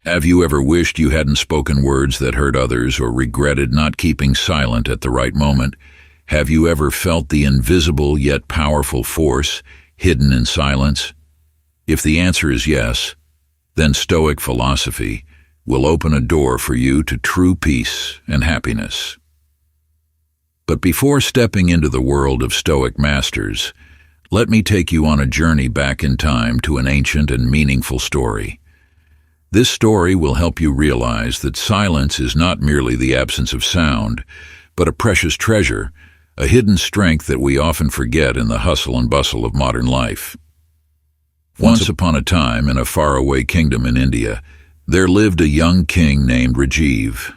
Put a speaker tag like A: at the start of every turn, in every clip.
A: Have you ever wished you hadn't spoken words that hurt others or regretted not keeping silent at the right moment? Have you ever felt the invisible yet powerful force hidden in silence? If the answer is yes, then Stoic philosophy will open a door for you to true peace and happiness. But before stepping into the world of Stoic masters, let me take you on a journey back in time to an ancient and meaningful story. This story will help you realize that silence is not merely the absence of sound, but a precious treasure, a hidden strength that we often forget in the hustle and bustle of modern life. Once upon a time, in a faraway kingdom in India, there lived a young king named Rajiv.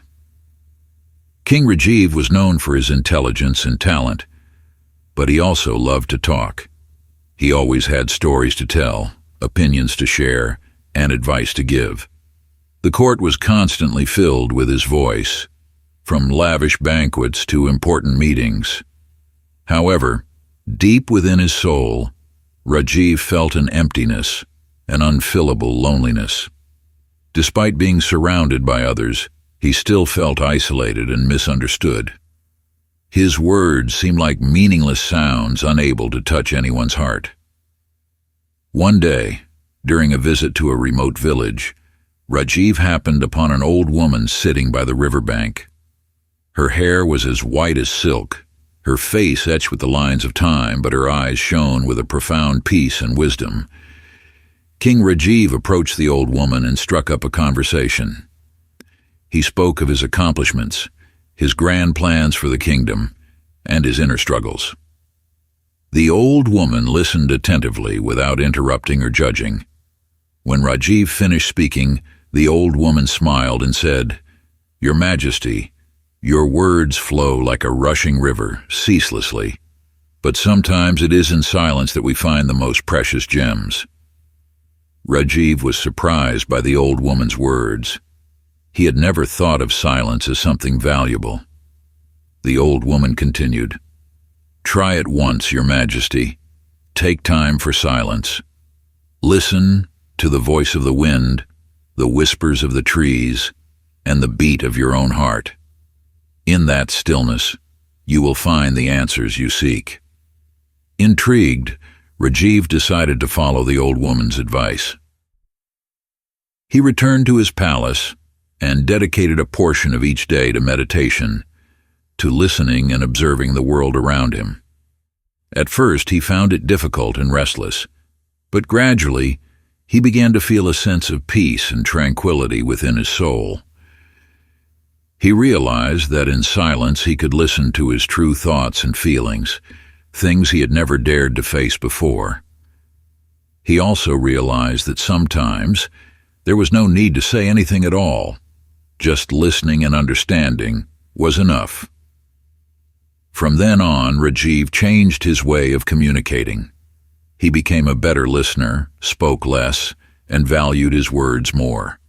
A: King Rajiv was known for his intelligence and talent, but he also loved to talk. He always had stories to tell, opinions to share, and advice to give. The court was constantly filled with his voice, from lavish banquets to important meetings. However, deep within his soul, Rajiv felt an emptiness, an unfillable loneliness. Despite being surrounded by others, he still felt isolated and misunderstood. His words seemed like meaningless sounds unable to touch anyone's heart. One day, during a visit to a remote village, Rajiv happened upon an old woman sitting by the riverbank. Her hair was as white as silk, her face etched with the lines of time, but her eyes shone with a profound peace and wisdom. King Rajiv approached the old woman and struck up a conversation. He spoke of his accomplishments, his grand plans for the kingdom, and his inner struggles. The old woman listened attentively without interrupting or judging. When Rajiv finished speaking, the old woman smiled and said, "Your Majesty, your words flow like a rushing river, ceaselessly, but sometimes it is in silence that we find the most precious gems." Rajiv was surprised by the old woman's words. He had never thought of silence as something valuable. The old woman continued, "Try it once, Your Majesty. Take time for silence. Listen to the voice of the wind, the whispers of the trees, and the beat of your own heart. In that stillness, you will find the answers you seek." Intrigued, Rajiv decided to follow the old woman's advice. He returned to his palace and dedicated a portion of each day to meditation, to listening and observing the world around him. At first, he found it difficult and restless, but gradually, he began to feel a sense of peace and tranquility within his soul. He realized that in silence he could listen to his true thoughts and feelings, things he had never dared to face before. He also realized that sometimes there was no need to say anything at all. Just listening and understanding was enough. From then on, Rajiv changed his way of communicating. He became a better listener, spoke less, and valued his words more.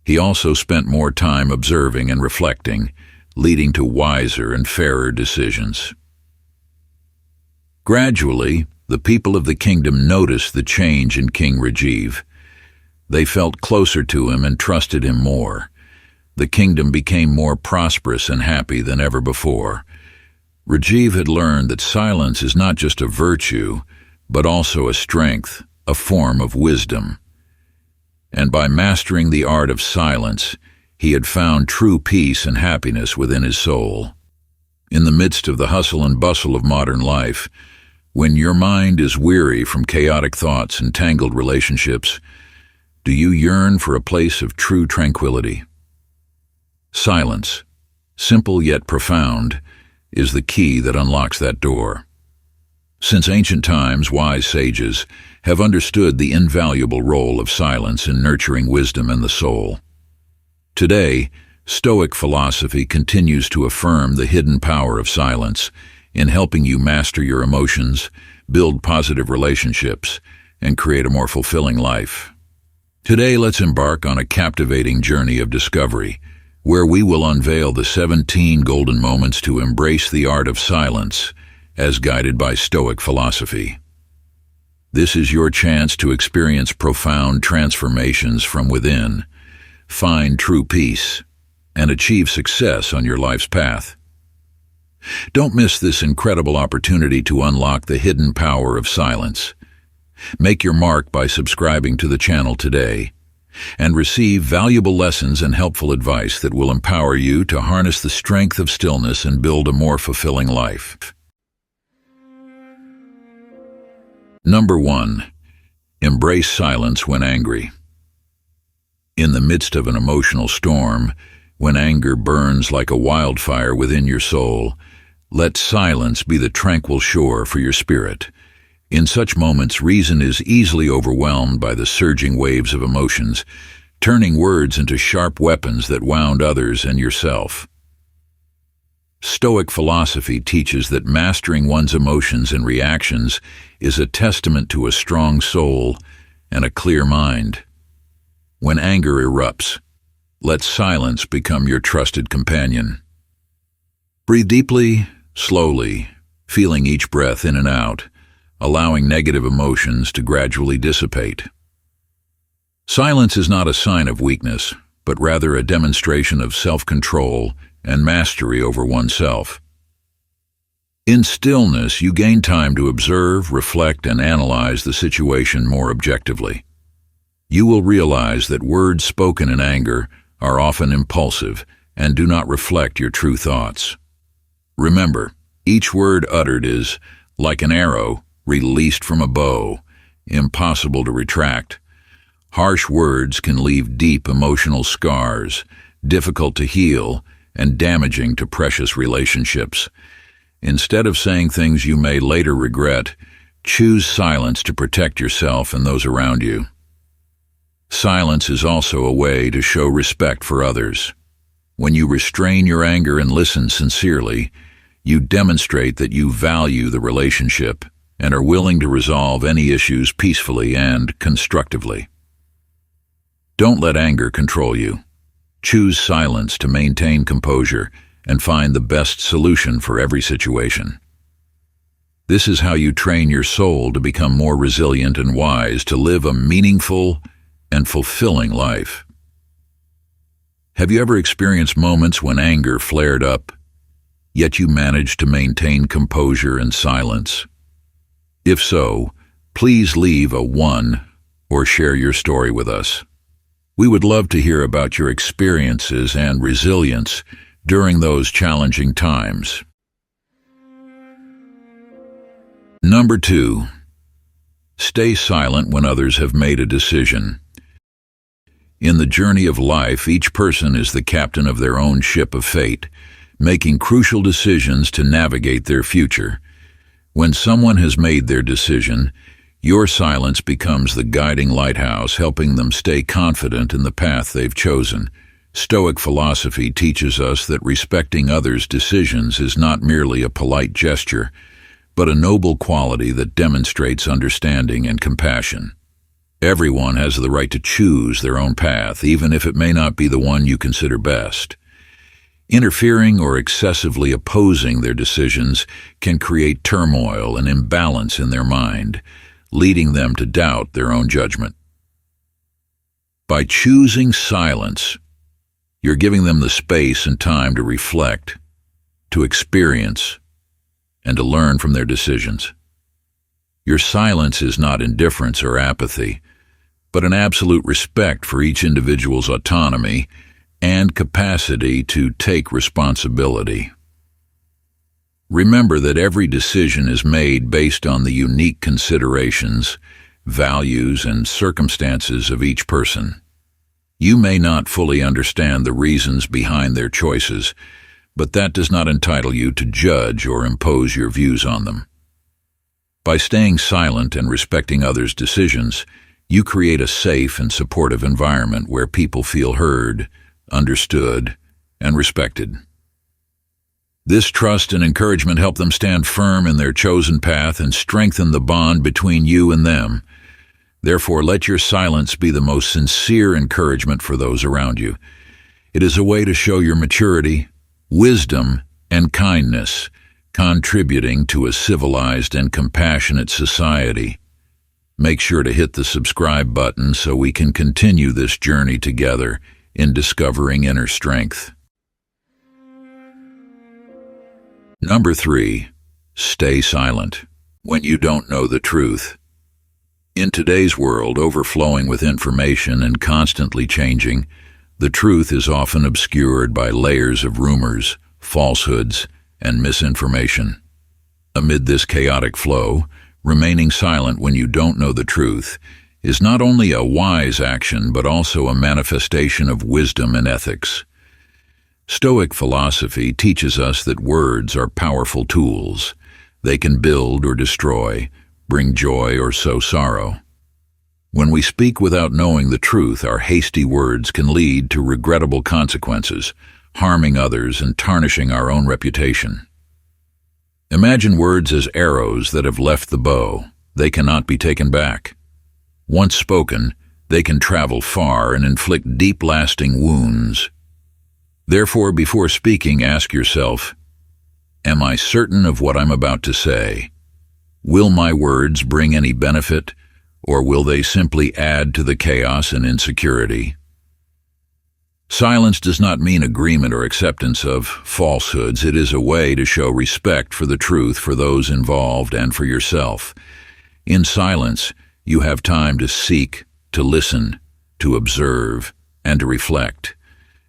A: He also spent more time observing and reflecting, leading to wiser and fairer decisions. Gradually, the people of the kingdom noticed the change in King Rajiv. They felt closer to him and trusted him more. The kingdom became more prosperous and happy than ever before. Rajiv had learned that silence is not just a virtue, but also a strength, a form of wisdom. And by mastering the art of silence, he had found true peace and happiness within his soul. In the midst of the hustle and bustle of modern life, when your mind is weary from chaotic thoughts and tangled relationships, do you yearn for a place of true tranquility? Silence, simple yet profound, is the key that unlocks that door. Since ancient times, wise sages have understood the invaluable role of silence in nurturing wisdom and the soul. Today, Stoic philosophy continues to affirm the hidden power of silence in helping you master your emotions, build positive relationships, and create a more fulfilling life. Today, let's embark on a captivating journey of discovery, where we will unveil the 17 golden moments to embrace the art of silence, as guided by Stoic philosophy. This is your chance to experience profound transformations from within, find true peace, and achieve success on your life's path. Don't miss this incredible opportunity to unlock the hidden power of silence. Make your mark by subscribing to the channel today and receive valuable lessons and helpful advice that will empower you to harness the strength of stillness and build a more fulfilling life. Number 1. Embrace silence when angry. In the midst of an emotional storm, when anger burns like a wildfire within your soul, let silence be the tranquil shore for your spirit. In such moments, reason is easily overwhelmed by the surging waves of emotions, turning words into sharp weapons that wound others and yourself. Stoic philosophy teaches that mastering one's emotions and reactions is a testament to a strong soul and a clear mind. When anger erupts, let silence become your trusted companion. Breathe deeply, slowly, feeling each breath in and out, allowing negative emotions to gradually dissipate. Silence is not a sign of weakness, but rather a demonstration of self-control and mastery over oneself. In stillness, you gain time to observe, reflect, and analyze the situation more objectively. You will realize that words spoken in anger are often impulsive and do not reflect your true thoughts. Remember, each word uttered is, like an arrow released from a bow, impossible to retract. Harsh words can leave deep emotional scars, difficult to heal, and damaging to precious relationships. Instead of saying things you may later regret, choose silence to protect yourself and those around you. Silence is also a way to show respect for others. When you restrain your anger and listen sincerely, you demonstrate that you value the relationship and are willing to resolve any issues peacefully and constructively. Don't let anger control you. Choose silence to maintain composure and find the best solution for every situation. This is how you train your soul to become more resilient and wise to live a meaningful and fulfilling life. Have you ever experienced moments when anger flared up, yet you managed to maintain composure and silence? If so, please leave a 1 or share your story with us. We would love to hear about your experiences and resilience during those challenging times. Number 2. Stay silent when others have made a decision. In the journey of life, each person is the captain of their own ship of fate, making crucial decisions to navigate their future. When someone has made their decision, your silence becomes the guiding lighthouse, helping them stay confident in the path they've chosen. Stoic philosophy teaches us that respecting others' decisions is not merely a polite gesture, but a noble quality that demonstrates understanding and compassion. Everyone has the right to choose their own path, even if it may not be the one you consider best. Interfering or excessively opposing their decisions can create turmoil and imbalance in their mind, leading them to doubt their own judgment. By choosing silence, you're giving them the space and time to reflect, to experience, and to learn from their decisions. Your silence is not indifference or apathy, but an absolute respect for each individual's autonomy and capacity to take responsibility. Remember that every decision is made based on the unique considerations, values, and circumstances of each person. You may not fully understand the reasons behind their choices, but that does not entitle you to judge or impose your views on them. By staying silent and respecting others' decisions, you create a safe and supportive environment where people feel heard, understood, and respected. This trust and encouragement help them stand firm in their chosen path and strengthen the bond between you and them. Therefore, let your silence be the most sincere encouragement for those around you. It is a way to show your maturity, wisdom, and kindness, contributing to a civilized and compassionate society. Make sure to hit the subscribe button so we can continue this journey together in discovering inner strength. Number 3, stay silent when you don't know the truth. In today's world, overflowing with information and constantly changing, the truth is often obscured by layers of rumors, falsehoods, and misinformation. Amid this chaotic flow, remaining silent when you don't know the truth is not only a wise action but also a manifestation of wisdom and ethics. Stoic philosophy teaches us that words are powerful tools. They can build or destroy, bring joy or sow sorrow. When we speak without knowing the truth, our hasty words can lead to regrettable consequences, harming others and tarnishing our own reputation. Imagine words as arrows that have left the bow. They cannot be taken back. Once spoken, they can travel far and inflict deep, lasting wounds. Therefore, before speaking, ask yourself, am I certain of what I'm about to say? Will my words bring any benefit, or will they simply add to the chaos and insecurity? Silence does not mean agreement or acceptance of falsehoods. It is a way to show respect for the truth for those involved and for yourself. In silence, you have time to seek, to listen, to observe, and to reflect.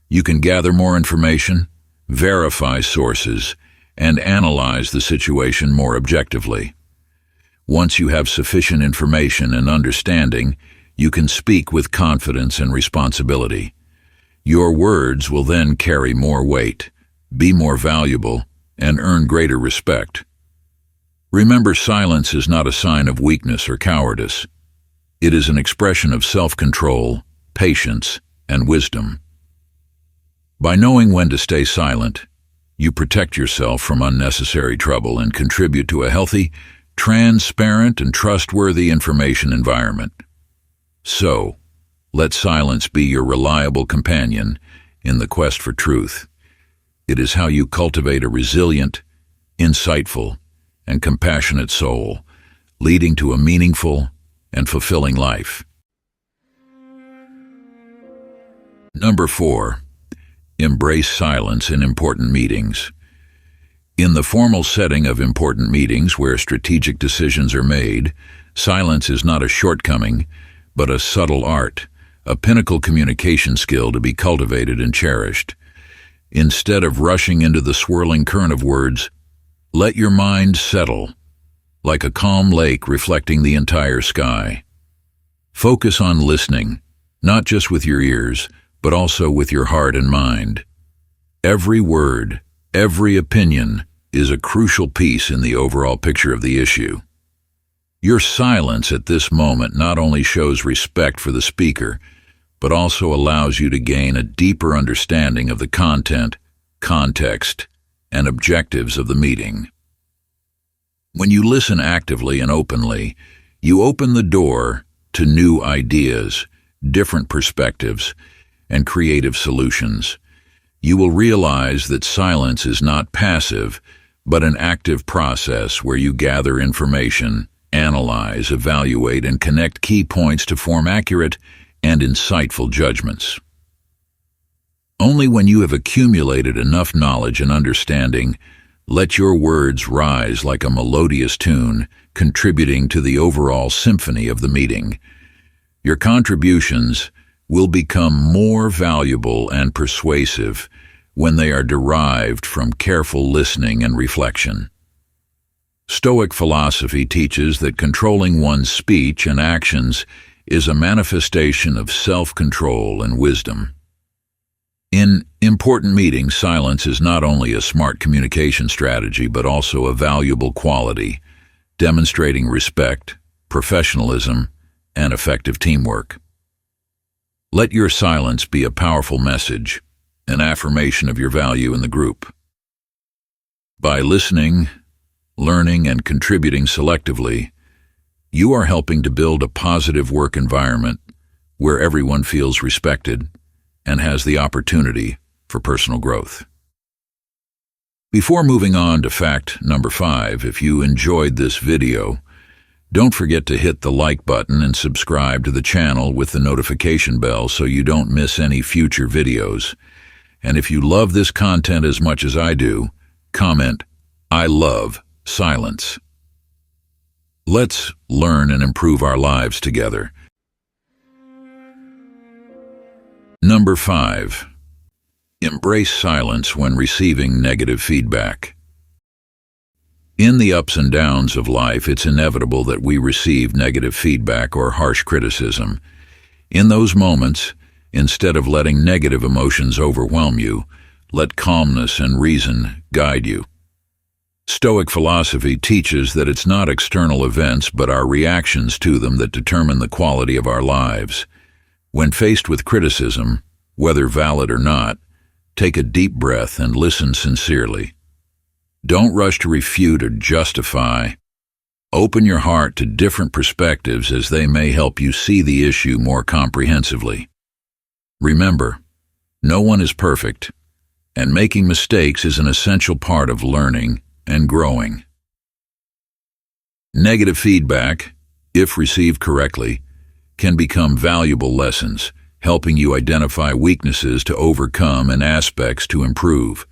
A: You can gather more information, verify sources, and analyze the situation more objectively. Once you have sufficient information and understanding, you can speak with confidence and responsibility. Your words will then carry more weight, be more valuable, and earn greater respect. Remember, silence is not a sign of weakness or cowardice. It is an expression of self-control, patience, and wisdom. By knowing when to stay silent, you protect yourself from unnecessary trouble and contribute to a healthy, transparent, and trustworthy information environment. So, let silence be your reliable companion in the quest for truth. It is how you cultivate a resilient, insightful, and compassionate soul, leading to a meaningful and fulfilling life. Number 4, embrace silence in important meetings. In the formal setting of important meetings where strategic decisions are made, silence is not a shortcoming, but a subtle art, a pinnacle communication skill to be cultivated and cherished. Instead of rushing into the swirling current of words, let your mind settle, like a calm lake reflecting the entire sky. Focus on listening, not just with your ears, but also with your heart and mind. Every word, every opinion is a crucial piece in the overall picture of the issue. Your silence at this moment not only shows respect for the speaker, but also allows you to gain a deeper understanding of the content, context, and objectives of the meeting. When you listen actively and openly, you open the door to new ideas, different perspectives, and creative solutions. You will realize that silence is not passive, but an active process where you gather information, analyze, evaluate, and connect key points to form accurate and insightful judgments. Only when you have accumulated enough knowledge and understanding, let your words rise like a melodious tune, contributing to the overall symphony of the meeting. Your contributions will become more valuable and persuasive when they are derived from careful listening and reflection. Stoic philosophy teaches that controlling one's speech and actions is a manifestation of self-control and wisdom. In important meetings, silence is not only a smart communication strategy but also a valuable quality, demonstrating respect, professionalism, and effective teamwork. Let your silence be a powerful message, an affirmation of your value in the group. By listening, learning, and contributing selectively, you are helping to build a positive work environment where everyone feels respected and has the opportunity for personal growth. Before moving on to fact number 5, if you enjoyed this video, Don't forget to hit the like button and subscribe to the channel with the notification bell so you don't miss any future videos. And if you love this content as much as I do, comment, "I love silence." Let's learn and improve our lives together. Number 5. Embrace silence when receiving negative feedback. In the ups and downs of life, it's inevitable that we receive negative feedback or harsh criticism. In those moments, instead of letting negative emotions overwhelm you, let calmness and reason guide you. Stoic philosophy teaches that it's not external events but our reactions to them that determine the quality of our lives. When faced with criticism, whether valid or not, take a deep breath and listen sincerely. Don't rush to refute or justify. Open your heart to different perspectives as they may help you see the issue more comprehensively. Remember, no one is perfect, and making mistakes is an essential part of learning and growing. Negative feedback, if received correctly, can become valuable lessons, helping you identify weaknesses to overcome and aspects to improve.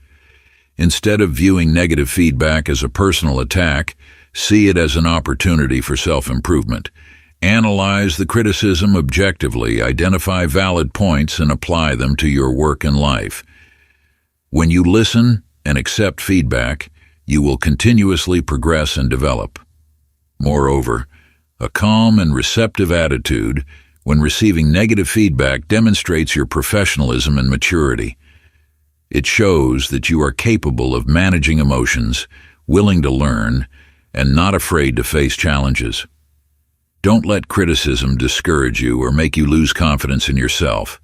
A: Instead of viewing negative feedback as a personal attack, see it as an opportunity for self-improvement. Analyze the criticism objectively, identify valid points, and apply them to your work and life. When you listen and accept feedback, you will continuously progress and develop. Moreover, a calm and receptive attitude when receiving negative feedback demonstrates your professionalism and maturity. It shows that you are capable of managing emotions, willing to learn, and not afraid to face challenges. Don't let criticism discourage you or make you lose confidence in yourself.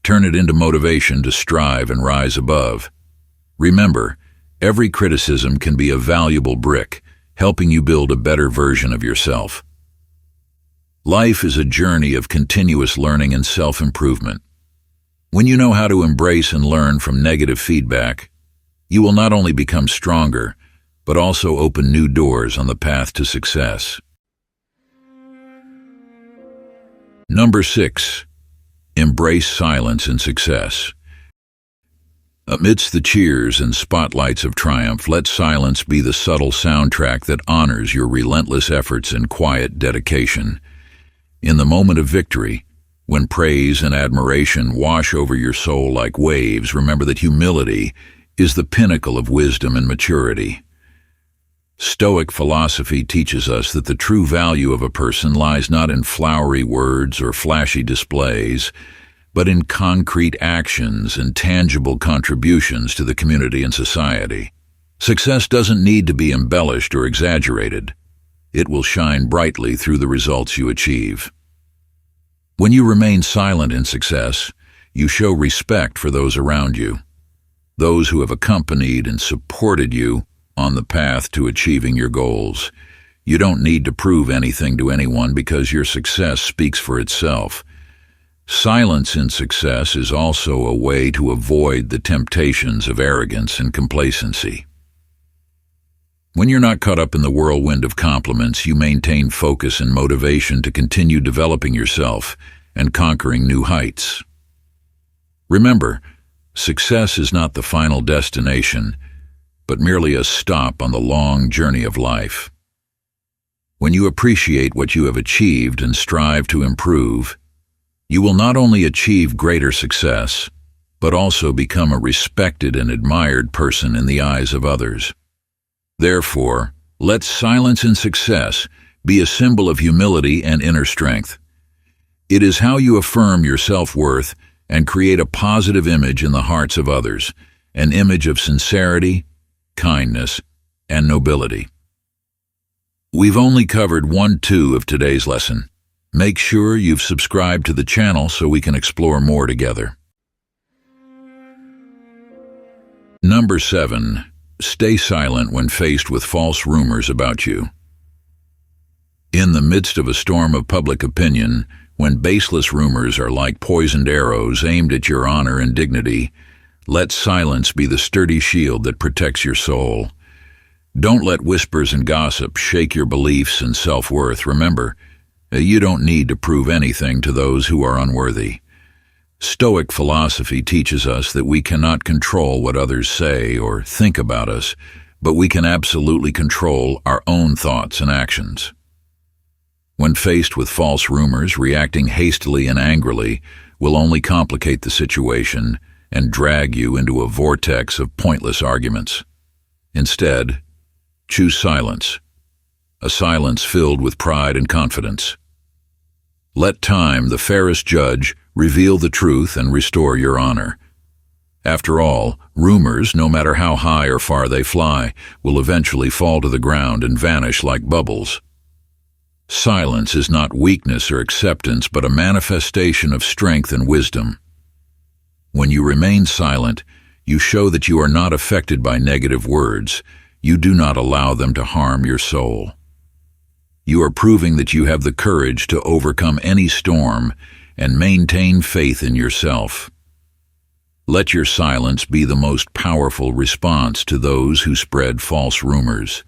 A: Turn it into motivation to strive and rise above. Remember, every criticism can be a valuable brick, helping you build a better version of yourself. Life is a journey of continuous learning and self-improvement. When you know how to embrace and learn from negative feedback, you will not only become stronger, but also open new doors on the path to success. Number 6. Embrace silence in success. Amidst the cheers and spotlights of triumph, let silence be the subtle soundtrack that honors your relentless efforts and quiet dedication. In the moment of victory, when praise and admiration wash over your soul like waves, remember that humility is the pinnacle of wisdom and maturity. Stoic philosophy teaches us that the true value of a person lies not in flowery words or flashy displays, but in concrete actions and tangible contributions to the community and society. Success doesn't need to be embellished or exaggerated. It will shine brightly through the results you achieve. When you remain silent in success, you show respect for those around you, those who have accompanied and supported you on the path to achieving your goals. You don't need to prove anything to anyone because your success speaks for itself. Silence in success is also a way to avoid the temptations of arrogance and complacency. When you're not caught up in the whirlwind of compliments, you maintain focus and motivation to continue developing yourself and conquering new heights. Remember, success is not the final destination, but merely a stop on the long journey of life. When you appreciate what you have achieved and strive to improve, you will not only achieve greater success, but also become a respected and admired person in the eyes of others. Therefore, let silence in success be a symbol of humility and inner strength. It is how you affirm your self-worth and create a positive image in the hearts of others, an image of sincerity, kindness, and nobility. We've only covered 1/2 of today's lesson. Make sure you've subscribed to the channel so we can explore more together. Number 7. Stay silent when faced with false rumors about you. In the midst of a storm of public opinion, when baseless rumors are like poisoned arrows aimed at your honor and dignity, let silence be the sturdy shield that protects your soul. Don't let whispers and gossip shake your beliefs and self-worth. Remember, you don't need to prove anything to those who are unworthy. Stoic philosophy teaches us that we cannot control what others say or think about us, but we can absolutely control our own thoughts and actions. When faced with false rumors, reacting hastily and angrily will only complicate the situation and drag you into a vortex of pointless arguments. Instead, choose silence, a silence filled with pride and confidence. Let time, the fairest judge, reveal the truth and restore your honor. After all, rumors, no matter how high or far they fly, will eventually fall to the ground and vanish like bubbles. Silence is not weakness or acceptance, but a manifestation of strength and wisdom. When you remain silent, you show that you are not affected by negative words. You do not allow them to harm your soul. You are proving that you have the courage to overcome any storm and maintain faith in yourself. Let your silence be the most powerful response to those who spread false rumors.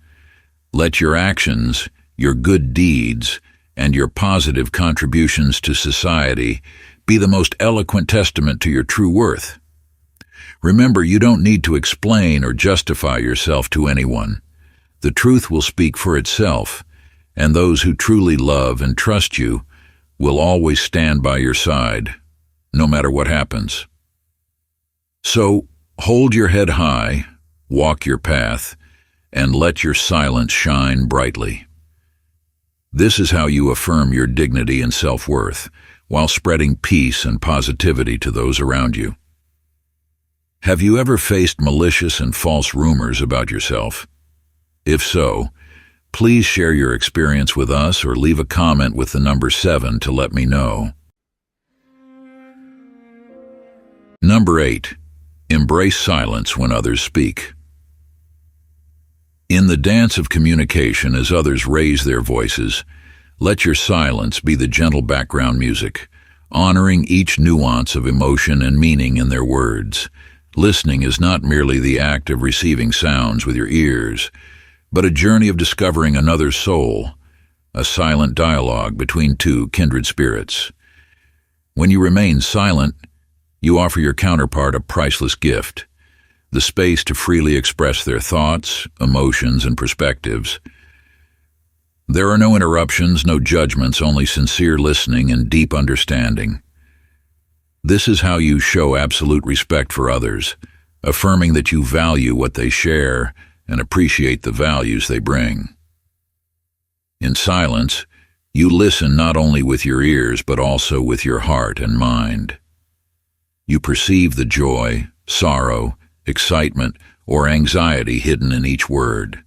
A: Let your actions, your good deeds, and your positive contributions to society be the most eloquent testament to your true worth. Remember, you don't need to explain or justify yourself to anyone. The truth will speak for itself, and those who truly love and trust you will always stand by your side, no matter what happens. So, hold your head high, walk your path, and let your silence shine brightly. This is how you affirm your dignity and self-worth, while spreading peace and positivity to those around you. Have you ever faced malicious and false rumors about yourself? If so, please share your experience with us or leave a comment with the number 7 to let me know. Number 8. Embrace silence when others speak. In the dance of communication, as others raise their voices, let your silence be the gentle background music, honoring each nuance of emotion and meaning in their words. Listening is not merely the act of receiving sounds with your ears, but a journey of discovering another's soul, a silent dialogue between two kindred spirits. When you remain silent, you offer your counterpart a priceless gift, the space to freely express their thoughts, emotions, and perspectives. There are no interruptions, no judgments, only sincere listening and deep understanding. This is how you show absolute respect for others, affirming that you value what they share and appreciate the values they bring. In silence, you listen not only with your ears but also with your heart and mind. You perceive the joy, sorrow, excitement, or anxiety hidden in each word.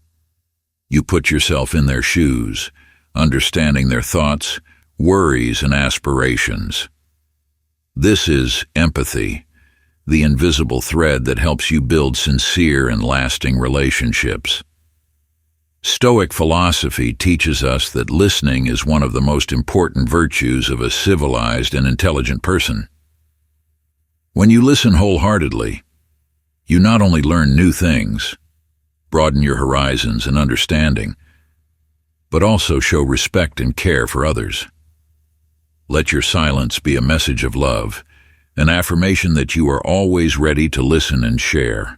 A: You put yourself in their shoes, understanding their thoughts, worries, and aspirations. This is empathy, the invisible thread that helps you build sincere and lasting relationships. Stoic philosophy teaches us that listening is one of the most important virtues of a civilized and intelligent person. When you listen wholeheartedly, you not only learn new things, broaden your horizons and understanding, but also show respect and care for others. Let your silence be a message of love, an affirmation that you are always ready to listen and share.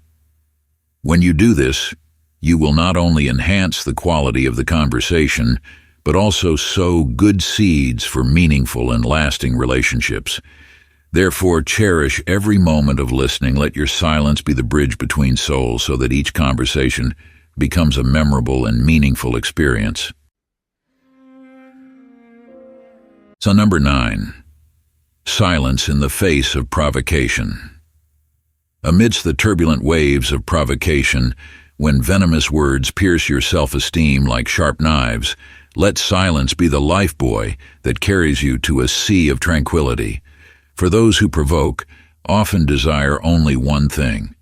A: When you do this, you will not only enhance the quality of the conversation, but also sow good seeds for meaningful and lasting relationships. Therefore, cherish every moment of listening. Let your silence be the bridge between souls so that each conversation becomes a memorable and meaningful experience. So number 9, silence in the face of provocation. Amidst the turbulent waves of provocation, when venomous words pierce your self-esteem like sharp knives, let silence be the lifebuoy that carries you to a sea of tranquility. For those who provoke often desire only one thing: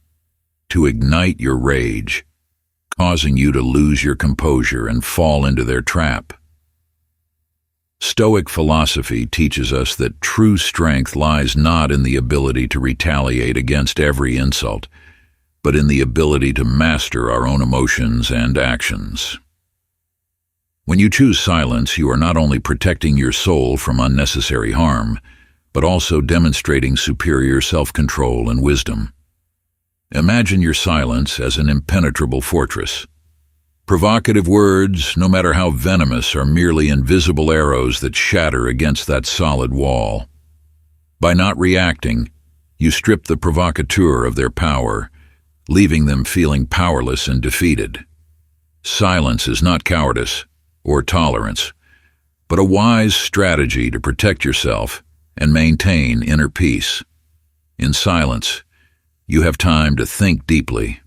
A: to ignite your rage, causing you to lose your composure and fall into their trap. Stoic philosophy teaches us that true strength lies not in the ability to retaliate against every insult, but in the ability to master our own emotions and actions. When you choose silence, you are not only protecting your soul from unnecessary harm, but also demonstrating superior self-control and wisdom. Imagine your silence as an impenetrable fortress. Provocative words, no matter how venomous, are merely invisible arrows that shatter against that solid wall. By not reacting, you strip the provocateur of their power, leaving them feeling powerless and defeated. Silence is not cowardice or tolerance, but a wise strategy to protect yourself and maintain inner peace. In silence, you have time to think deeply,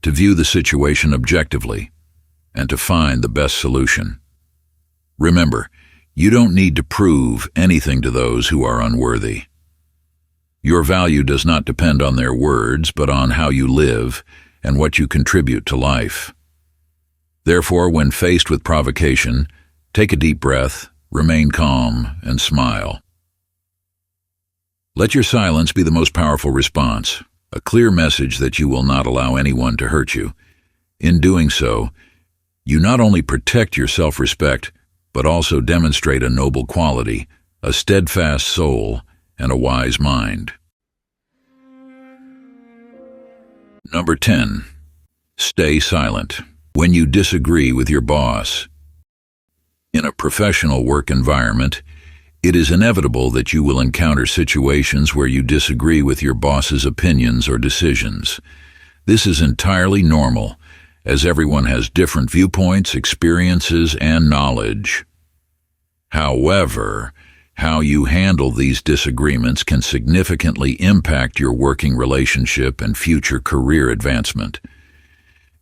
A: to view the situation objectively, and to find the best solution. Remember, you don't need to prove anything to those who are unworthy. Your value does not depend on their words, but on how you live and what you contribute to life. Therefore, when faced with provocation, take a deep breath, remain calm, and smile. Let your silence be the most powerful response, a clear message that you will not allow anyone to hurt you. In doing so, you not only protect your self-respect, but also demonstrate a noble quality, a steadfast soul, and a wise mind. Number 10. Stay silent when you disagree with your boss. In a professional work environment, it is inevitable that you will encounter situations where you disagree with your boss's opinions or decisions. This is entirely normal, as everyone has different viewpoints, experiences, and knowledge. However, how you handle these disagreements can significantly impact your working relationship and future career advancement.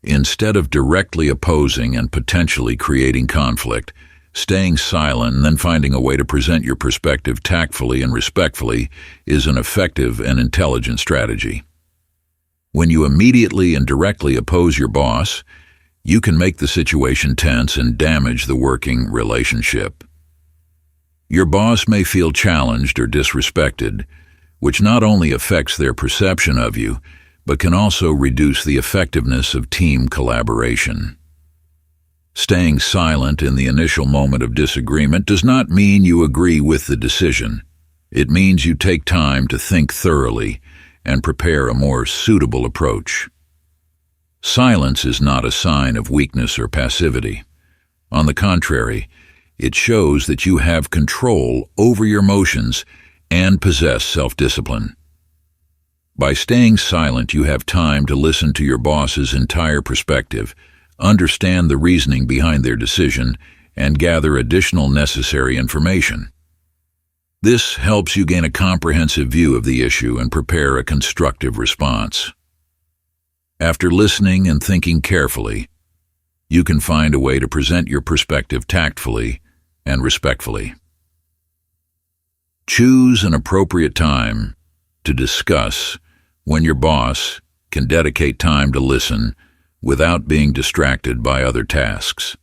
A: Instead of directly opposing and potentially creating conflict, staying silent and then finding a way to present your perspective tactfully and respectfully is an effective and intelligent strategy. When you immediately and directly oppose your boss, you can make the situation tense and damage the working relationship. Your boss may feel challenged or disrespected, which not only affects their perception of you, but can also reduce the effectiveness of team collaboration. Staying silent in the initial moment of disagreement does not mean you agree with the decision. It means you take time to think thoroughly and prepare a more suitable approach. Silence is not a sign of weakness or passivity. On the contrary, it shows that you have control over your emotions and possess self-discipline. By staying silent, you have time to listen to your boss's entire perspective, understand the reasoning behind their decision, and gather additional necessary information. This helps you gain a comprehensive view of the issue and prepare a constructive response. After listening and thinking carefully, you can find a way to present your perspective tactfully and respectfully. Choose an appropriate time to discuss when your boss can dedicate time to listen without being distracted by other tasks.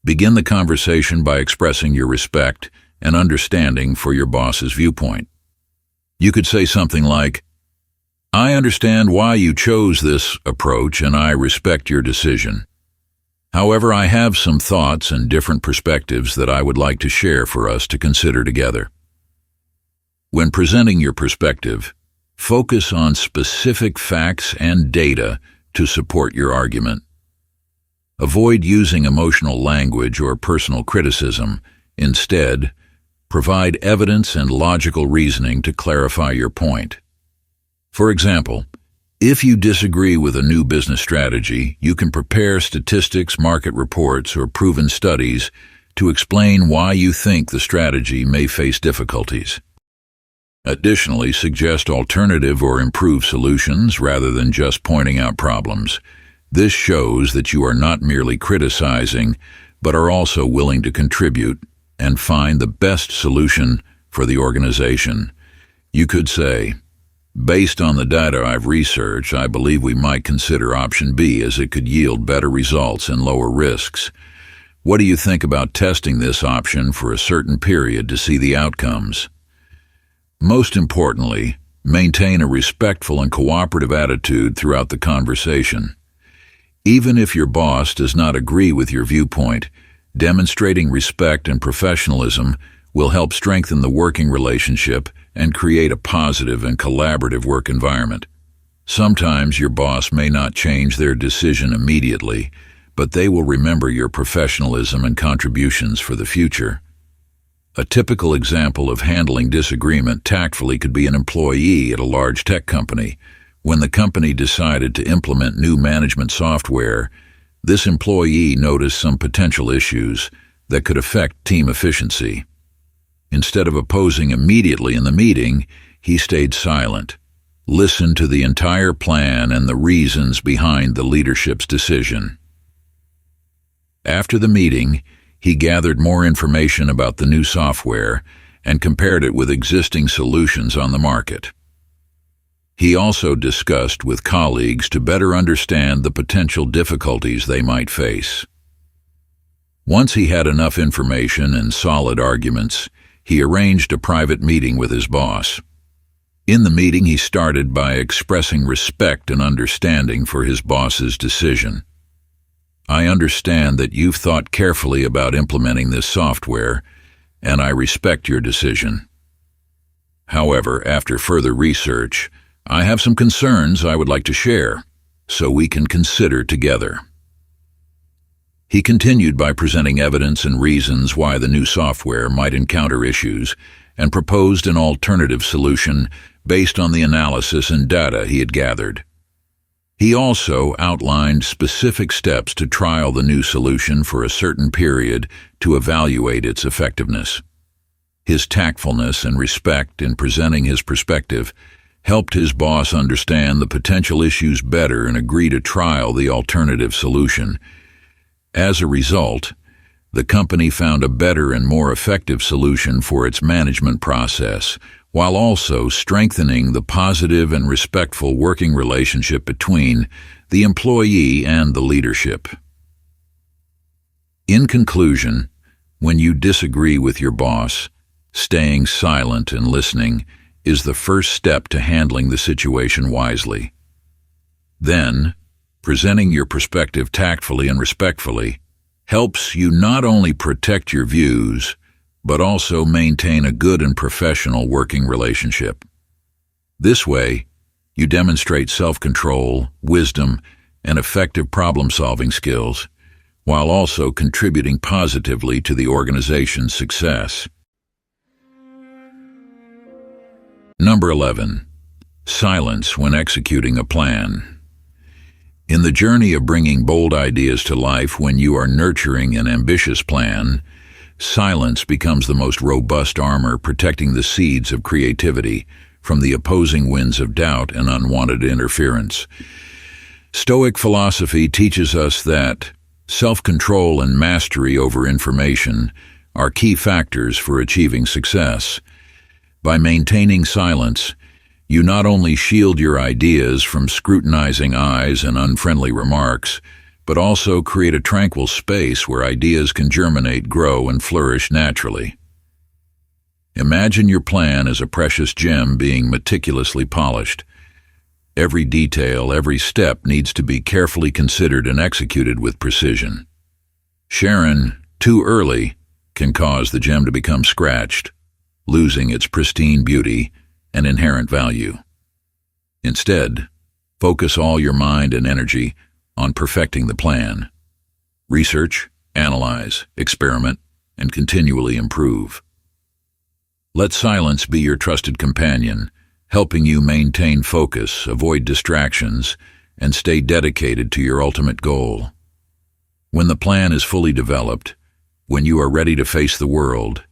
A: Begin the conversation by expressing your respect and understanding for your boss's viewpoint. You could say something like, "I understand why you chose this approach and I respect your decision. However, I have some thoughts and different perspectives that I would like to share for us to consider together." When presenting your perspective, focus on specific facts and data to support your argument. Avoid using emotional language or personal criticism. Instead, provide evidence and logical reasoning to clarify your point. For example, if you disagree with a new business strategy, you can prepare statistics, market reports, or proven studies to explain why you think the strategy may face difficulties. Additionally, suggest alternative or improved solutions rather than just pointing out problems. This shows that you are not merely criticizing, but are also willing to contribute and find the best solution for the organization. You could say, "Based on the data I've researched, I believe we might consider option B as it could yield better results and lower risks. What do you think about testing this option for a certain period to see the outcomes?" Most importantly, Maintain a respectful and cooperative attitude throughout the conversation. Even if your boss does not agree with your viewpoint, demonstrating respect and professionalism will help strengthen the working relationship and create a positive and collaborative work environment. Sometimes your boss may not change their decision immediately, but they will remember your professionalism and contributions for the future. A typical example of handling disagreement tactfully could be an employee at a large tech company. When the company decided to implement new management software, this employee noticed some potential issues that could affect team efficiency. Instead of opposing immediately in the meeting, he stayed silent, listened to the entire plan and the reasons behind the leadership's decision. After the meeting, he gathered more information about the new software and compared it with existing solutions on the market. He also discussed with colleagues to better understand the potential difficulties they might face. Once he had enough information and solid arguments, he arranged a private meeting with his boss. In the meeting, he started by expressing respect and understanding for his boss's decision. "I understand that you've thought carefully about implementing this software, and I respect your decision. However, after further research, I have some concerns I would like to share, so we can consider together." He continued by presenting evidence and reasons why the new software might encounter issues, and proposed an alternative solution based on the analysis and data he had gathered. He also outlined specific steps to trial the new solution for a certain period to evaluate its effectiveness. His tactfulness and respect in presenting his perspective helped his boss understand the potential issues better and agree to trial the alternative solution. As a result, the company found a better and more effective solution for its management process, while also strengthening the positive and respectful working relationship between the employee and the leadership. In conclusion, when you disagree with your boss, staying silent and listening is the first step to handling the situation wisely. Then, presenting your perspective tactfully and respectfully helps you not only protect your views, but also maintain a good and professional working relationship. This way, you demonstrate self-control, wisdom, and effective problem-solving skills, while also contributing positively to the organization's success. Number 11. Silence when executing a plan. In the journey of bringing bold ideas to life when you are nurturing an ambitious plan, silence becomes the most robust armor protecting the seeds of creativity from the opposing winds of doubt and unwanted interference. Stoic philosophy teaches us that self-control and mastery over information are key factors for achieving success. By maintaining silence, you not only shield your ideas from scrutinizing eyes and unfriendly remarks, but also create a tranquil space where ideas can germinate, grow, and flourish naturally. Imagine your plan as a precious gem being meticulously polished. Every detail, every step needs to be carefully considered and executed with precision. Sharing too early can cause the gem to become scratched, losing its pristine beauty and inherent value. Instead, focus all your mind and energy on perfecting the plan. Research, analyze, experiment, and continually improve. Let silence be your trusted companion, helping you maintain focus, avoid distractions, and stay dedicated to your ultimate goal. When the plan is fully developed, when you are ready to face the world,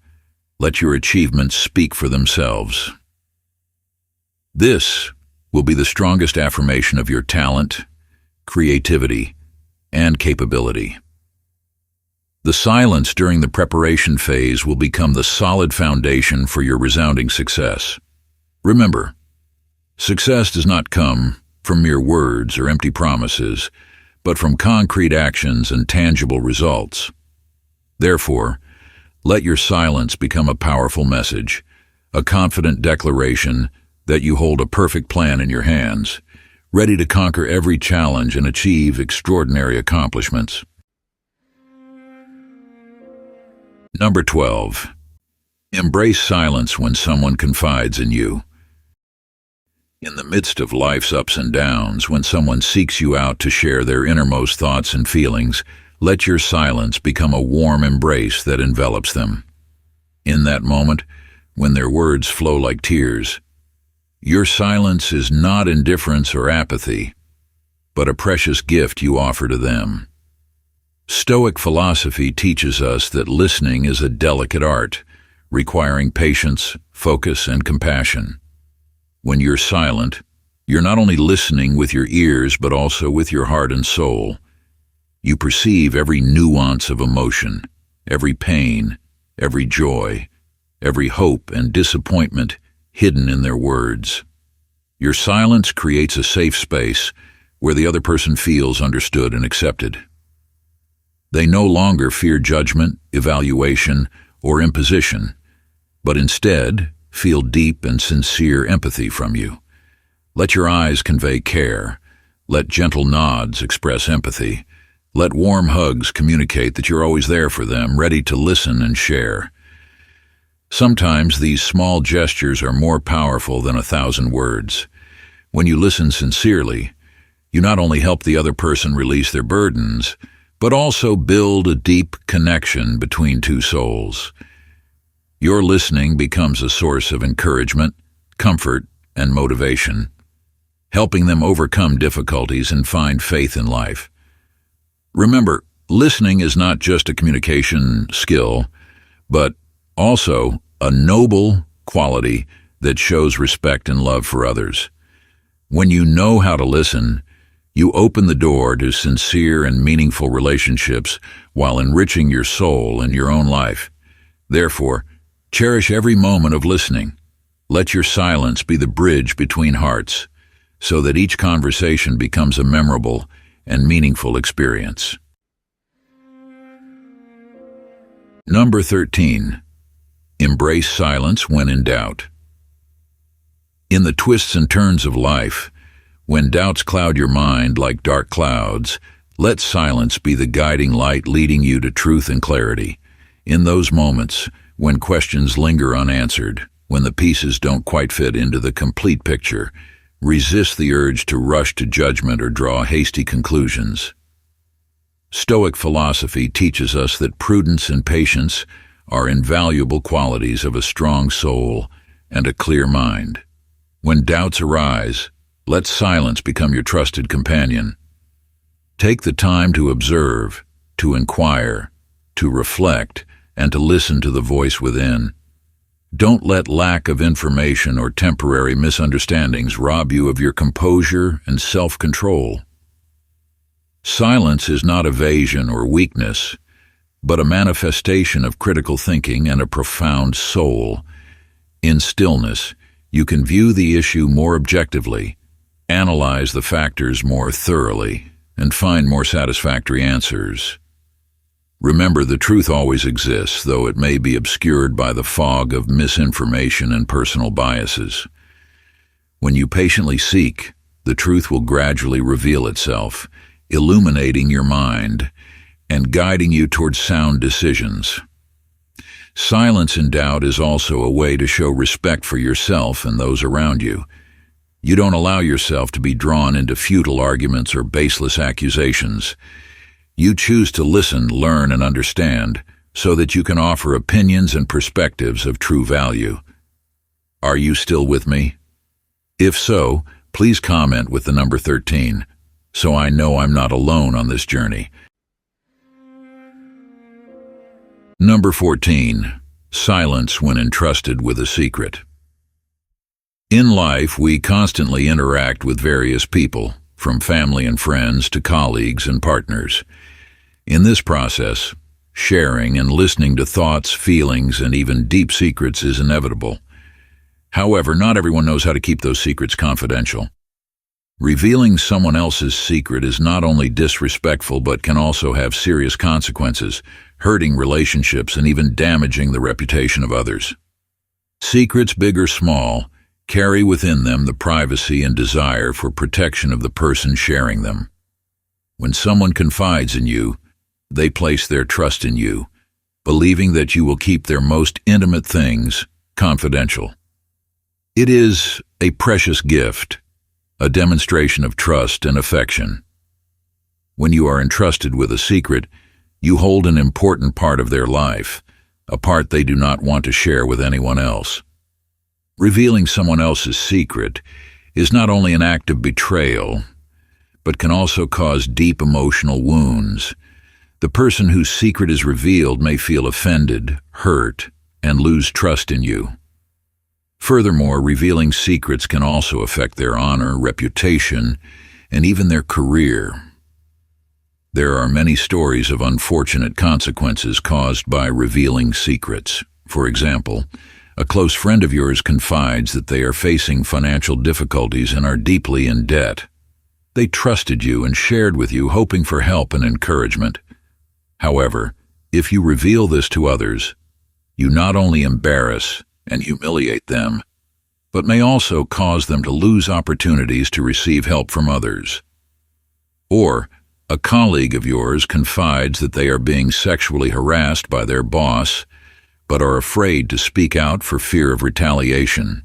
A: let your achievements speak for themselves. This will be the strongest affirmation of your talent, creativity, and capability. The silence during the preparation phase will become the solid foundation for your resounding success. Remember, success does not come from mere words or empty promises, but from concrete actions and tangible results. Therefore, let your silence become a powerful message, a confident declaration that you hold a perfect plan in your hands, ready to conquer every challenge and achieve extraordinary accomplishments. Number 12. Embrace silence when someone confides in you. In the midst of life's ups and downs, when someone seeks you out to share their innermost thoughts and feelings, let your silence become a warm embrace that envelops them. In that moment, when their words flow like tears, your silence is not indifference or apathy, but a precious gift you offer to them. Stoic philosophy teaches us that listening is a delicate art, requiring patience, focus, and compassion. When you're silent, you're not only listening with your ears but also with your heart and soul. You perceive every nuance of emotion, every pain, every joy, every hope and disappointment hidden in their words. Your silence creates a safe space where the other person feels understood and accepted. They no longer fear judgment, evaluation, or imposition, but instead feel deep and sincere empathy from you. Let your eyes convey care. Let gentle nods express empathy. Let warm hugs communicate that you're always there for them, ready to listen and share. Sometimes these small gestures are more powerful than 1,000 words. When you listen sincerely, you not only help the other person release their burdens, but also build a deep connection between two souls. Your listening becomes a source of encouragement, comfort, and motivation, helping them overcome difficulties and find faith in life. Remember, listening is not just a communication skill, but also a noble quality that shows respect and love for others. When you know how to listen, you open the door to sincere and meaningful relationships while enriching your soul and your own life. Therefore, cherish every moment of listening. Let your silence be the bridge between hearts, so that each conversation becomes a memorable and meaningful experience. Number 13. Embrace silence when in doubt. In the twists and turns of life, when doubts cloud your mind like dark clouds, let silence be the guiding light leading you to truth and clarity. In those moments, when questions linger unanswered, when the pieces don't quite fit into the complete picture, resist the urge to rush to judgment or draw hasty conclusions. Stoic philosophy teaches us that prudence and patience are invaluable qualities of a strong soul and a clear mind. When doubts arise, let silence become your trusted companion. Take the time to observe, to inquire, to reflect, and to listen to the voice within. Don't let lack of information or temporary misunderstandings rob you of your composure and self-control. Silence is not evasion or weakness, but a manifestation of critical thinking and a profound soul. In stillness, you can view the issue more objectively, analyze the factors more thoroughly, and find more satisfactory answers. Remember, the truth always exists, though it may be obscured by the fog of misinformation and personal biases. When you patiently seek, the truth will gradually reveal itself, illuminating your mind and guiding you towards sound decisions. Silence in doubt is also a way to show respect for yourself and those around you. You don't allow yourself to be drawn into futile arguments or baseless accusations. You choose to listen, learn, and understand so that you can offer opinions and perspectives of true value. Are you still with me? If so, please comment with the number 13, so I know I'm not alone on this journey. Number 14. Silence when entrusted with a secret. In life, we constantly interact with various people, from family and friends to colleagues and partners. In this process, sharing and listening to thoughts, feelings, and even deep secrets is inevitable. However, not everyone knows how to keep those secrets confidential. Revealing someone else's secret is not only disrespectful but can also have serious consequences, hurting relationships and even damaging the reputation of others. Secrets, big or small, carry within them the privacy and desire for protection of the person sharing them. When someone confides in you, they place their trust in you, believing that you will keep their most intimate things confidential. It is a precious gift, a demonstration of trust and affection. When you are entrusted with a secret, you hold an important part of their life, a part they do not want to share with anyone else. Revealing someone else's secret is not only an act of betrayal, but can also cause deep emotional wounds. The person whose secret is revealed may feel offended, hurt, and lose trust in you. Furthermore, revealing secrets can also affect their honor, reputation, and even their career. There are many stories of unfortunate consequences caused by revealing secrets. For example, a close friend of yours confides that they are facing financial difficulties and are deeply in debt. They trusted you and shared with you, hoping for help and encouragement. However, if you reveal this to others, you not only embarrass and humiliate them, but may also cause them to lose opportunities to receive help from others. Or, a colleague of yours confides that they are being sexually harassed by their boss, but are afraid to speak out for fear of retaliation.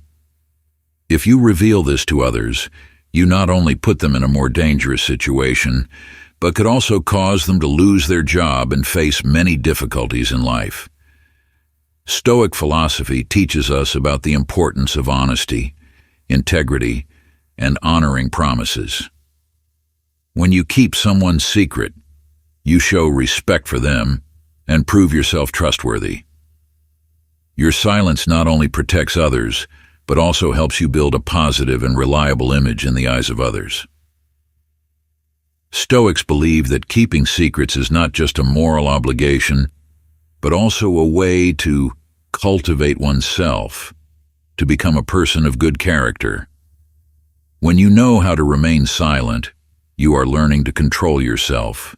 A: If you reveal this to others, you not only put them in a more dangerous situation, but could also cause them to lose their job and face many difficulties in life. Stoic philosophy teaches us about the importance of honesty, integrity, and honoring promises. When you keep someone's secret, you show respect for them and prove yourself trustworthy. Your silence not only protects others, but also helps you build a positive and reliable image in the eyes of others. Stoics believe that keeping secrets is not just a moral obligation, but also a way to cultivate oneself, to become a person of good character. When you know how to remain silent, you are learning to control yourself,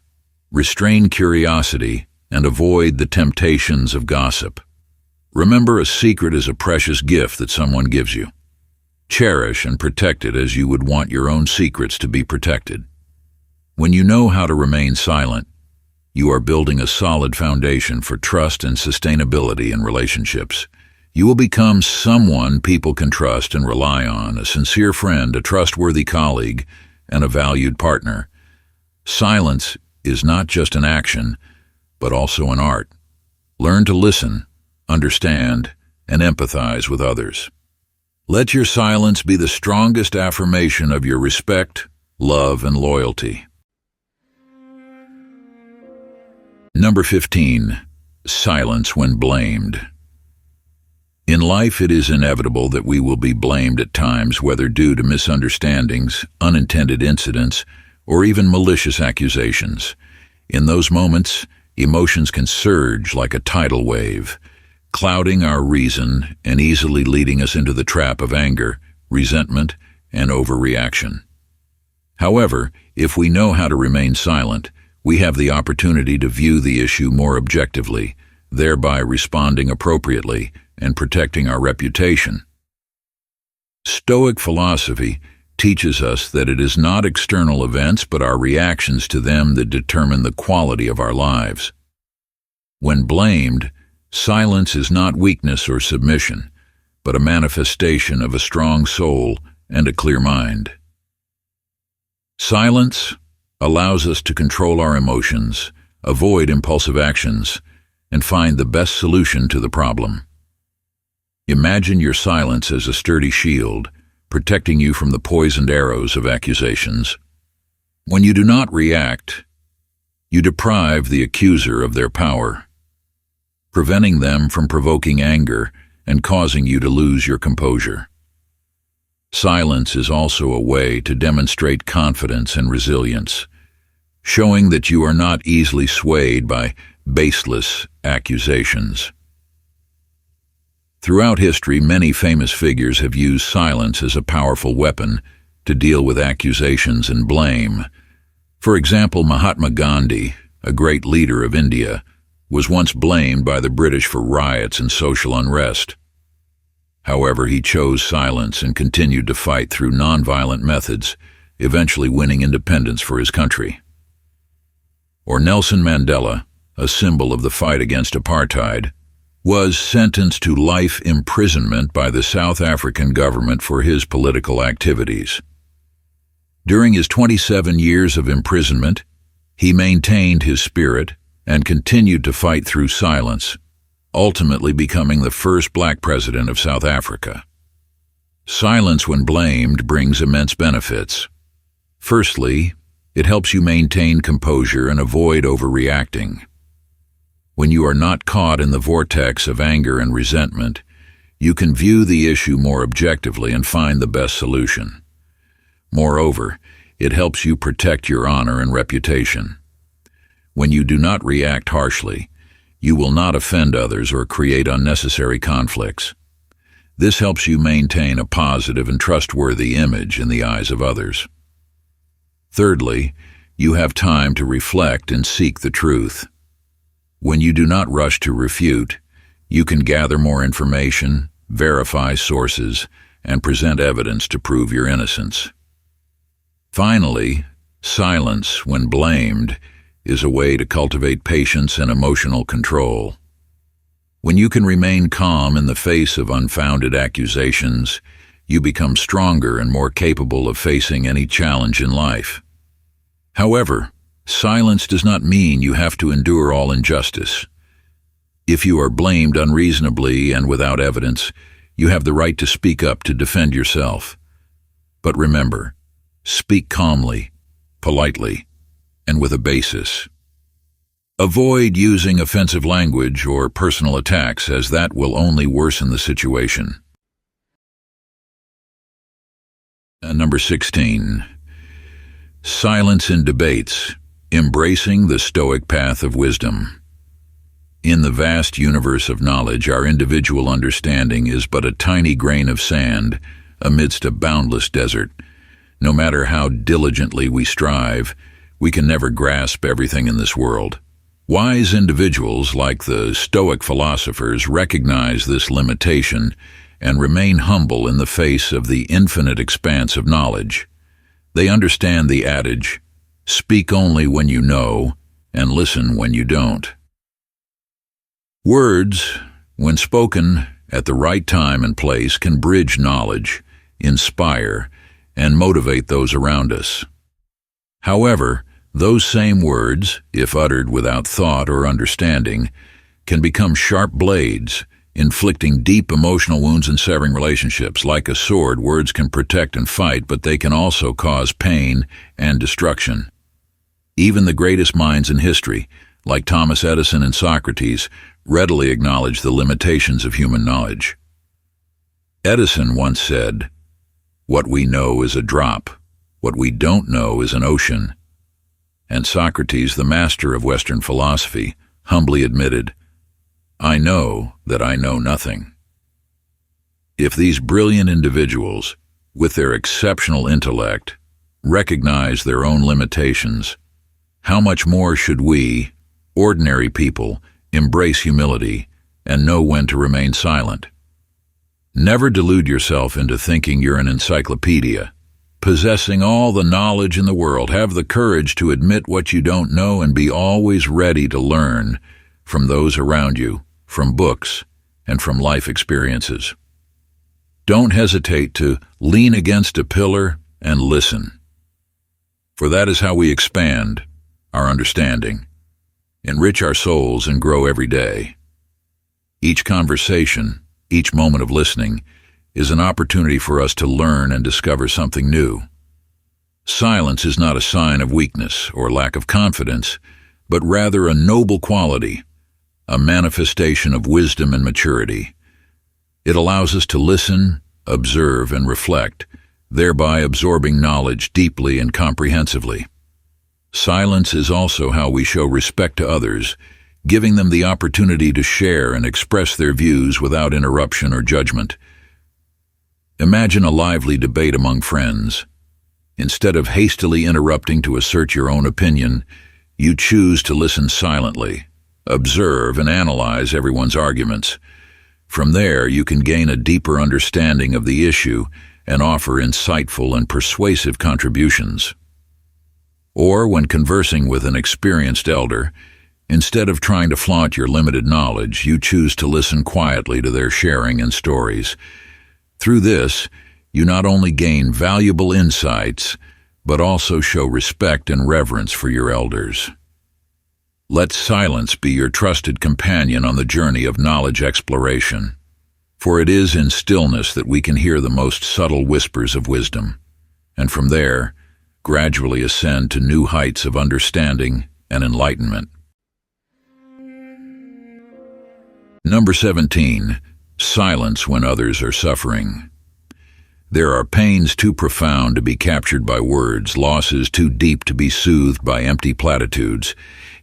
A: restrain curiosity, and avoid the temptations of gossip. Remember, a secret is a precious gift that someone gives you. Cherish and protect it as you would want your own secrets to be protected. When you know how to remain silent, you are building a solid foundation for trust and sustainability in relationships. You will become someone people can trust and rely on, a sincere friend, a trustworthy colleague, and a valued partner. Silence is not just an action, but also an art. Learn to listen, understand, and empathize with others. Let your silence be the strongest affirmation of your respect, love, and loyalty. Number 15. Silence when blamed. In life, it is inevitable that we will be blamed at times, whether due to misunderstandings, unintended incidents, or even malicious accusations. In those moments, emotions can surge like a tidal wave, clouding our reason and easily leading us into the trap of anger, resentment, and overreaction. However, if we know how to remain silent, we have the opportunity to view the issue more objectively, thereby responding appropriately and protecting our reputation. Stoic philosophy teaches us that it is not external events but our reactions to them that determine the quality of our lives. When blamed, silence is not weakness or submission, but a manifestation of a strong soul and a clear mind. Silence allows us to control our emotions, avoid impulsive actions, and find the best solution to the problem. Imagine your silence as a sturdy shield, protecting you from the poisoned arrows of accusations. When you do not react, you deprive the accuser of their power, preventing them from provoking anger and causing you to lose your composure. Silence is also a way to demonstrate confidence and resilience, showing that you are not easily swayed by baseless accusations. Throughout history, many famous figures have used silence as a powerful weapon to deal with accusations and blame. For example, Mahatma Gandhi, a great leader of India, was once blamed by the British for riots and social unrest. However, he chose silence and continued to fight through nonviolent methods, eventually winning independence for his country. Or Nelson Mandela, a symbol of the fight against apartheid, was sentenced to life imprisonment by the South African government for his political activities. During his 27 years of imprisonment, he maintained his spirit and continued to fight through silence, ultimately becoming the first black president of South Africa. Silence, when blamed, brings immense benefits. Firstly, it helps you maintain composure and avoid overreacting. When you are not caught in the vortex of anger and resentment, you can view the issue more objectively and find the best solution. Moreover, it helps you protect your honor and reputation. When you do not react harshly, you will not offend others or create unnecessary conflicts. This helps you maintain a positive and trustworthy image in the eyes of others. Thirdly, you have time to reflect and seek the truth. When you do not rush to refute, you can gather more information, verify sources, and present evidence to prove your innocence. Finally, silence, when blamed, is a way to cultivate patience and emotional control. When you can remain calm in the face of unfounded accusations, you become stronger and more capable of facing any challenge in life. However, silence does not mean you have to endure all injustice. If you are blamed unreasonably and without evidence, you have the right to speak up to defend yourself. But remember, speak calmly, politely, and with a basis. Avoid using offensive language or personal attacks, as that will only worsen the situation. Number 16. Silence in debates. Embracing the Stoic path of wisdom. In the vast universe of knowledge, our individual understanding is but a tiny grain of sand amidst a boundless desert. No matter how diligently we strive, we can never grasp everything in this world. Wise individuals, like the Stoic philosophers, recognize this limitation and remain humble in the face of the infinite expanse of knowledge. They understand the adage, "Speak only when you know, and listen when you don't." Words, when spoken at the right time and place, can bridge knowledge, inspire, and motivate those around us. However, those same words, if uttered without thought or understanding, can become sharp blades, inflicting deep emotional wounds and severing relationships. Like a sword, words can protect and fight, but they can also cause pain and destruction. Even the greatest minds in history, like Thomas Edison and Socrates, readily acknowledge the limitations of human knowledge. Edison once said, "What we know is a drop. What we don't know is an ocean." And Socrates, the master of Western philosophy, humbly admitted, "I know that I know nothing." If these brilliant individuals, with their exceptional intellect, recognize their own limitations, how much more should we, ordinary people, embrace humility and know when to remain silent? Never delude yourself into thinking you're an encyclopedia, possessing all the knowledge in the world. Have the courage to admit what you don't know and be always ready to learn from those around you, from books, and from life experiences. Don't hesitate to lean against a pillar and listen, for that is how we expand our understanding, enrich our souls, and grow every day. Each conversation, each moment of listening, is an opportunity for us to learn and discover something new. Silence is not a sign of weakness or lack of confidence, but rather a noble quality, a manifestation of wisdom and maturity. It allows us to listen, observe, and reflect, thereby absorbing knowledge deeply and comprehensively. Silence is also how we show respect to others, giving them the opportunity to share and express their views without interruption or judgment. Imagine a lively debate among friends. Instead of hastily interrupting to assert your own opinion, you choose to listen silently, observe and analyze everyone's arguments. From there, you can gain a deeper understanding of the issue and offer insightful and persuasive contributions. Or, when conversing with an experienced elder, instead of trying to flaunt your limited knowledge, you choose to listen quietly to their sharing and stories. Through this, you not only gain valuable insights, but also show respect and reverence for your elders. Let silence be your trusted companion on the journey of knowledge exploration, for it is in stillness that we can hear the most subtle whispers of wisdom, and from there, gradually ascend to new heights of understanding and enlightenment. Number 17. Silence when others are suffering. There are pains too profound to be captured by words, losses too deep to be soothed by empty platitudes.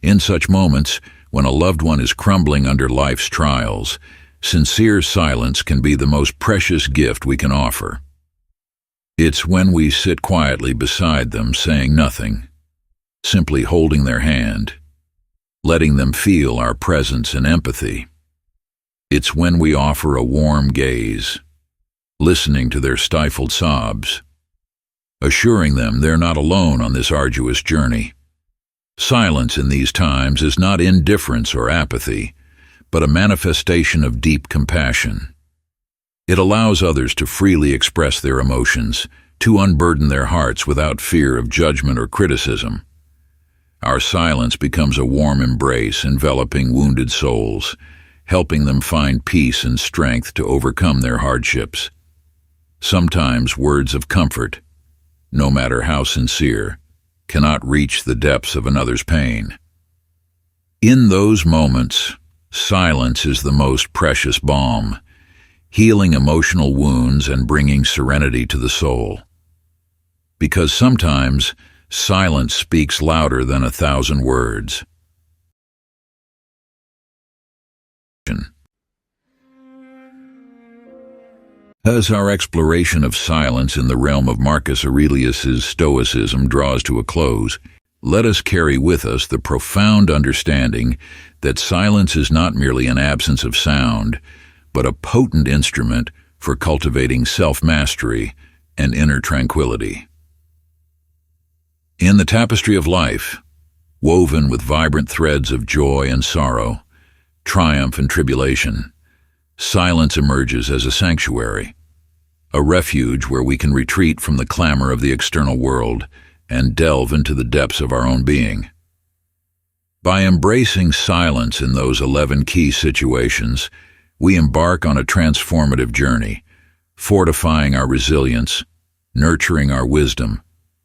A: In such moments, when a loved one is crumbling under life's trials, sincere silence can be the most precious gift we can offer. It's when we sit quietly beside them, saying nothing, simply holding their hand, letting them feel our presence and empathy. It's when we offer a warm gaze, listening to their stifled sobs, assuring them they're not alone on this arduous journey. Silence in these times is not indifference or apathy, but a manifestation of deep compassion. It allows others to freely express their emotions, to unburden their hearts without fear of judgment or criticism. Our silence becomes a warm embrace enveloping wounded souls, helping them find peace and strength to overcome their hardships. Sometimes words of comfort, no matter how sincere, cannot reach the depths of another's pain. In those moments, silence is the most precious balm, healing emotional wounds and bringing serenity to the soul. Because sometimes, silence speaks louder than 1,000 words. As our exploration of silence in the realm of Marcus Aurelius's Stoicism draws to a close, let us carry with us the profound understanding that silence is not merely an absence of sound, but a potent instrument for cultivating self-mastery and inner tranquility. In the tapestry of life, woven with vibrant threads of joy and sorrow, triumph and tribulation, silence emerges as a sanctuary, a refuge where we can retreat from the clamor of the external world and delve into the depths of our own being. By embracing silence in those 11 key situations, we embark on a transformative journey, fortifying our resilience, nurturing our wisdom,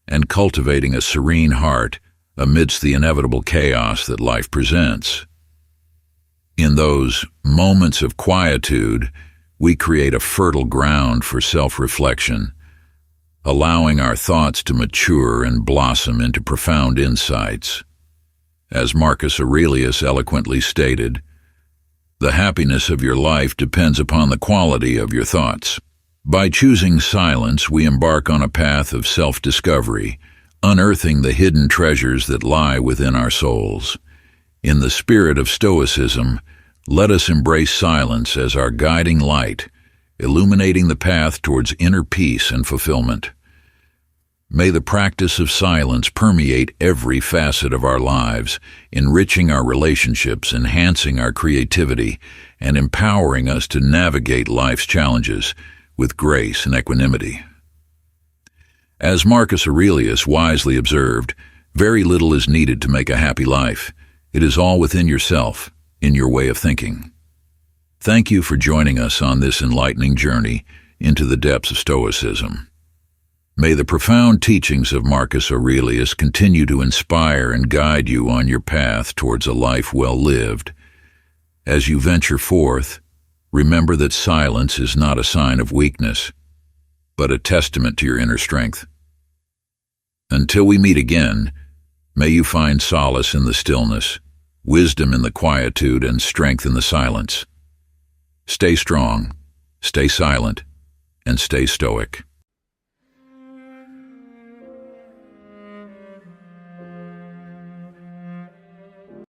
A: and cultivating a serene heart amidst the inevitable chaos that life presents. In those moments of quietude, we create a fertile ground for self-reflection, allowing our thoughts to mature and blossom into profound insights. As Marcus Aurelius eloquently stated, "The happiness of your life depends upon the quality of your thoughts." By choosing silence, we embark on a path of self-discovery, unearthing the hidden treasures that lie within our souls. In the spirit of Stoicism, let us embrace silence as our guiding light, illuminating the path towards inner peace and fulfillment. May the practice of silence permeate every facet of our lives, enriching our relationships, enhancing our creativity, and empowering us to navigate life's challenges with grace and equanimity. As Marcus Aurelius wisely observed, very little is needed to make a happy life. It is all within yourself, in your way of thinking. Thank you for joining us on this enlightening journey into the depths of Stoicism. May the profound teachings of Marcus Aurelius continue to inspire and guide you on your path towards a life well lived. As you venture forth, remember that silence is not a sign of weakness, but a testament to your inner strength. Until we meet again, may you find solace in the stillness, wisdom in the quietude, and strength in the silence. Stay strong, stay silent, and stay stoic.